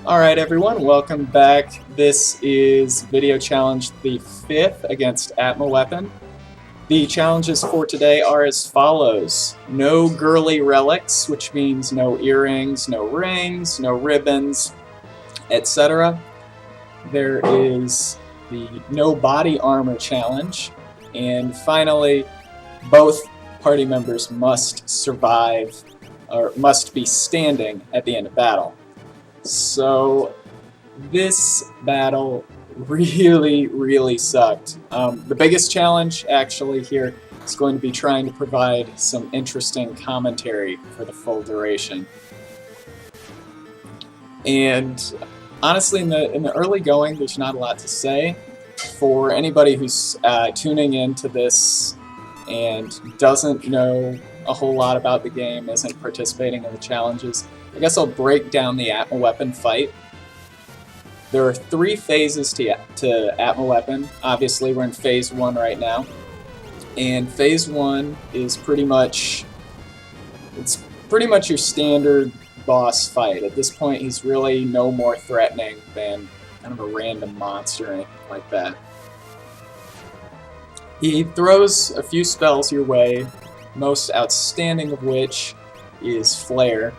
Alright everyone, welcome back. This is video challenge the 5th against Atma weapon. The challenges for today are as follows. No girly relics, which means no earrings, no rings, no ribbons, etc. There is the no body armor challenge. And finally, both party members must survive, or must be standing at the end of battle. So this battle really sucked. The biggest challenge actually here is going to be trying to provide some interesting commentary for the full duration. And honestly, in the early going, there's not a lot to say. For anybody who's tuning into this and doesn't know a whole lot about the game, isn't participating in the challenges, I guess I'll break down the Atma weapon fight. There are 3 phases to Atma weapon. Obviously, we're in phase 1 right now. And phase 1 is pretty much your standard boss fight. At this point, he's really no more threatening than kind of a random monster or anything like that. He throws a few spells your way, most outstanding of which is Flare.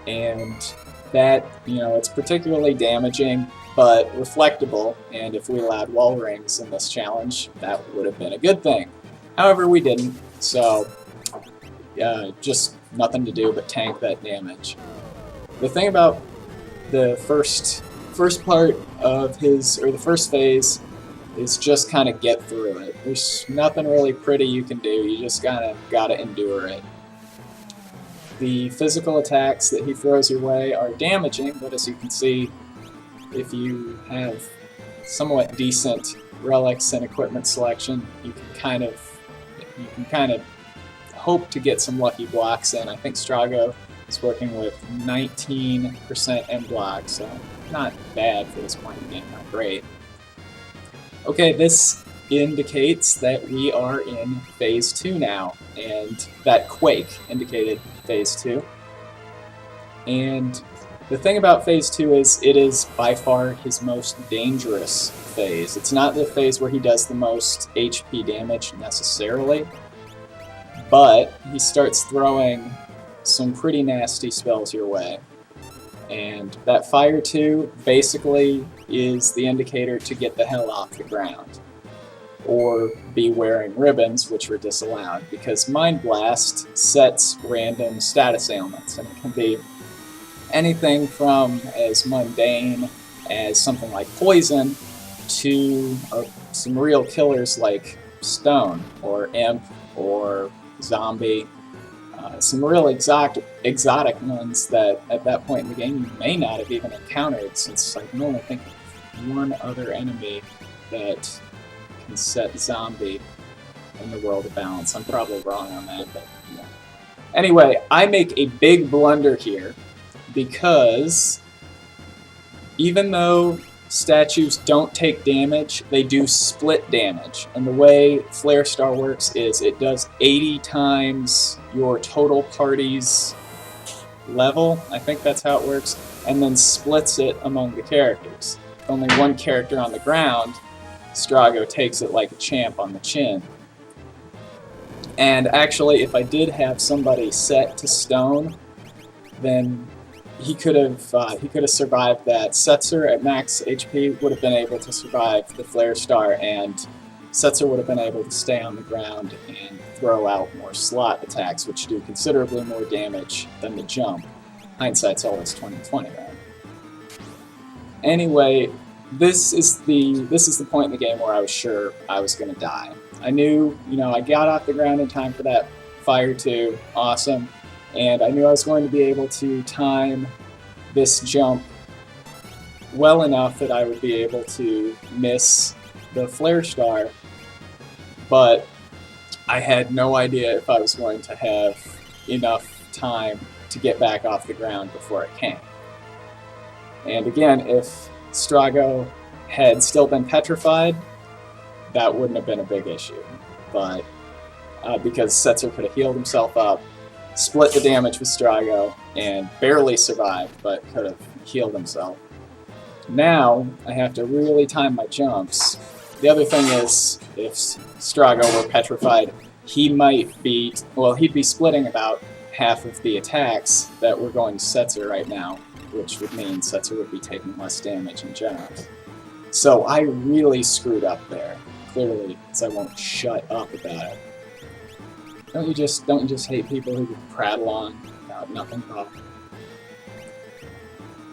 And that, it's particularly damaging, but reflectable, and if we allowed wall rings in this challenge, that would have been a good thing. However, we didn't, so just nothing to do but tank that damage. The thing about the first part of the first phase is just kind of get through it. There's nothing really pretty you can do, you just gotta endure it. The physical attacks that he throws your way are damaging, but as you can see, if you have somewhat decent relics and equipment selection, you can kind of hope to get some lucky blocks in. I think Strago is working with 19% M block, so not bad for this point in the game, not great. Okay, this indicates that we are in phase 2 now, and that Quake indicated phase 2. And the thing about phase 2 is it is by far his most dangerous phase. It's not the phase where he does the most HP damage necessarily, but he starts throwing some pretty nasty spells your way. And that Fire 2 basically is the indicator to get the hell off the ground, or be wearing ribbons, which were disallowed, because Mind Blast sets random status ailments, and it can be anything from as mundane as something like poison to some real killers like stone, or imp, or zombie. Some real exotic ones that at that point in the game you may not have even encountered, since I can only think of one other enemy that can set zombie in the world of balance. I'm probably wrong on that, but yeah. Anyway, I make a big blunder here because even though statues don't take damage, they do split damage. And the way Flare Star works is it does 80 times your total party's level, I think that's how it works, and then splits it among the characters. With only one character on the ground, Strago takes it like a champ on the chin. And actually, if I did have somebody set to stone, then he could have survived that. Setzer at max HP would have been able to survive the Flare Star, and Setzer would have been able to stay on the ground and throw out more slot attacks, which do considerably more damage than the jump. Hindsight's always 20/20, right? Anyway, this is the point in the game where I was sure I was going to die. I knew, I got off the ground in time for that Fire 2, awesome, and I knew I was going to be able to time this jump well enough that I would be able to miss the Flare Star, but I had no idea if I was going to have enough time to get back off the ground before it came. And again, if Strago had still been petrified, that wouldn't have been a big issue. But because Setzer could have healed himself up, split the damage with Strago, and barely survived, but could have healed himself. Now I have to really time my jumps. The other thing is, if Strago were petrified, he might be, well, he'd be splitting about half of the attacks that we're going to Setzer right now, which would mean Setzer would be taking less damage in general. So I really screwed up there, clearly, because I won't shut up about it. Don't you just hate people who prattle on about nothing, Bob?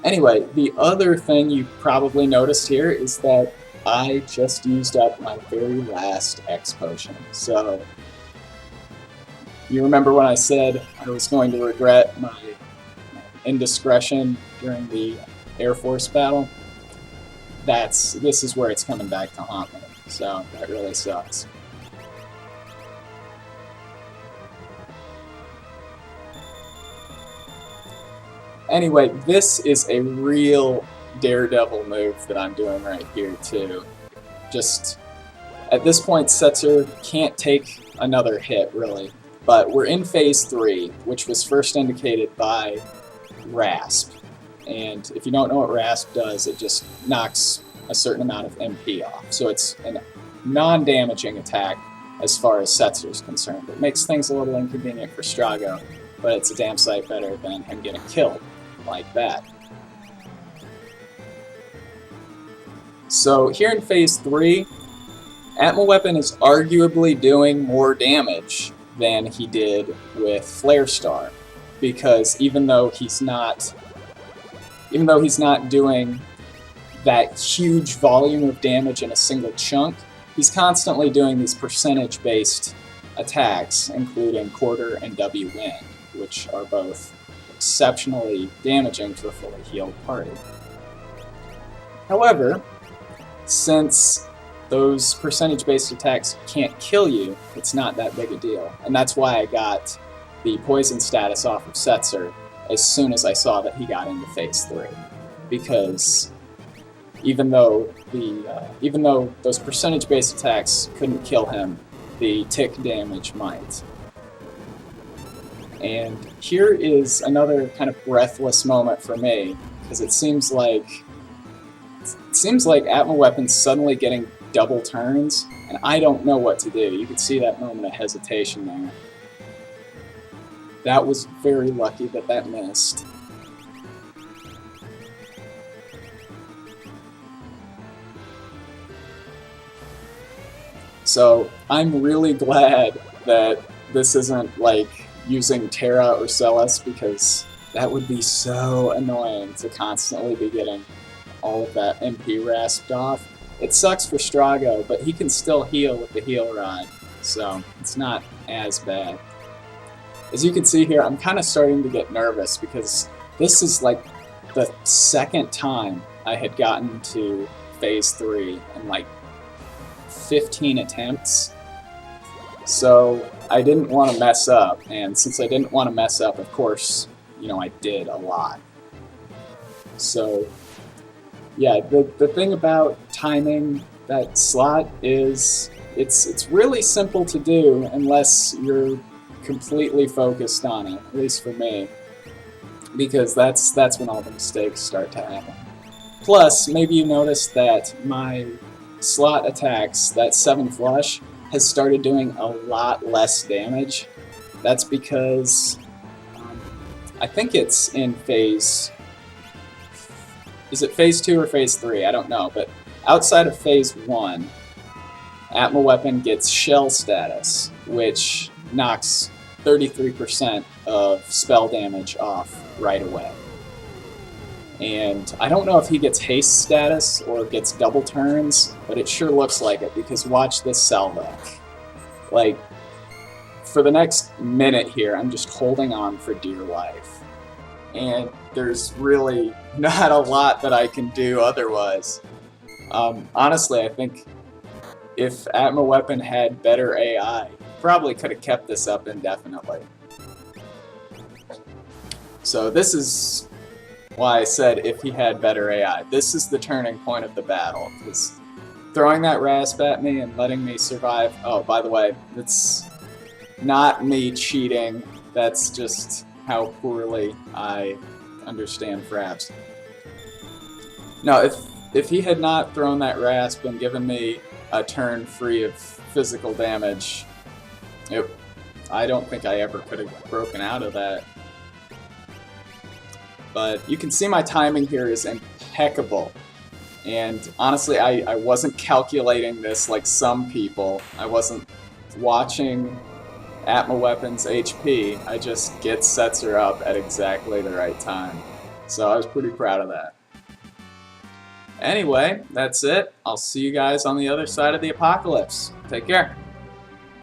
Anyway, the other thing you probably noticed here is that I just used up my very last X potion. So, you remember when I said I was going to regret my indiscretion during the Air Force battle? This is where it's coming back to haunt me. So, that really sucks. Anyway, this is a real daredevil move that I'm doing right here, too. Just, at this point, Setzer can't take another hit, really. But we're in Phase 3, which was first indicated by Rasp. And if you don't know what Rasp does, it just knocks a certain amount of MP off. So it's a non-damaging attack as far as Setzer is concerned. It makes things a little inconvenient for Strago, but it's a damn sight better than him getting killed like that. So here in Phase 3, Atma Weapon is arguably doing more damage than he did with Flare Star, because even though he's not doing that huge volume of damage in a single chunk, he's constantly doing these percentage-based attacks, including Quarter and W Wind, which are both exceptionally damaging to a fully healed party. However, since those percentage-based attacks can't kill you, it's not that big a deal. And that's why I got the poison status off of Setzer as soon as I saw that he got into Phase 3. Because even though those percentage-based attacks couldn't kill him, the tick damage might. And here is another kind of breathless moment for me, because it seems like Atma Weapon's suddenly getting double turns, and I don't know what to do. You can see that moment of hesitation there. That was very lucky that missed. So I'm really glad that this isn't like using Terra or Celes, because that would be so annoying to constantly be getting all of that MP rasped off. It sucks for Strago, but he can still heal with the heal rod, so it's not as bad. As you can see here, I'm kind of starting to get nervous, because this is like the second time I had gotten to Phase 3 in like 15 attempts. So I didn't want to mess up, and since I didn't want to mess up, of course, I did a lot. So yeah, the thing about timing that slot is it's really simple to do unless you're completely focused on it, at least for me, because that's when all the mistakes start to happen. Plus, maybe you noticed that my slot attacks, that 7 flush, has started doing a lot less damage. That's because I think it's in Phase... Is it Phase 2 or Phase 3? I don't know, but outside of Phase 1, Atma Weapon gets Shell status, which knocks 33% of spell damage off right away. And I don't know if he gets haste status or gets double turns, but it sure looks like it, because watch this salvo. Like, for the next minute here, I'm just holding on for dear life. And there's really not a lot that I can do otherwise. Honestly, I think if Atma Weapon had better AI, probably could have kept this up indefinitely. So this is why I said if he had better AI. This is the turning point of the battle, because throwing that rasp at me and letting me survive... Oh, by the way, it's not me cheating, that's just how poorly I understand fraps. No, if he had not thrown that rasp and given me a turn free of physical damage, I don't think I ever could have broken out of that. But you can see my timing here is impeccable. And honestly, I wasn't calculating this like some people. I wasn't watching Atma Weapons HP. I just get Setzer up at exactly the right time. So I was pretty proud of that. Anyway, that's it. I'll see you guys on the other side of the apocalypse. Take care.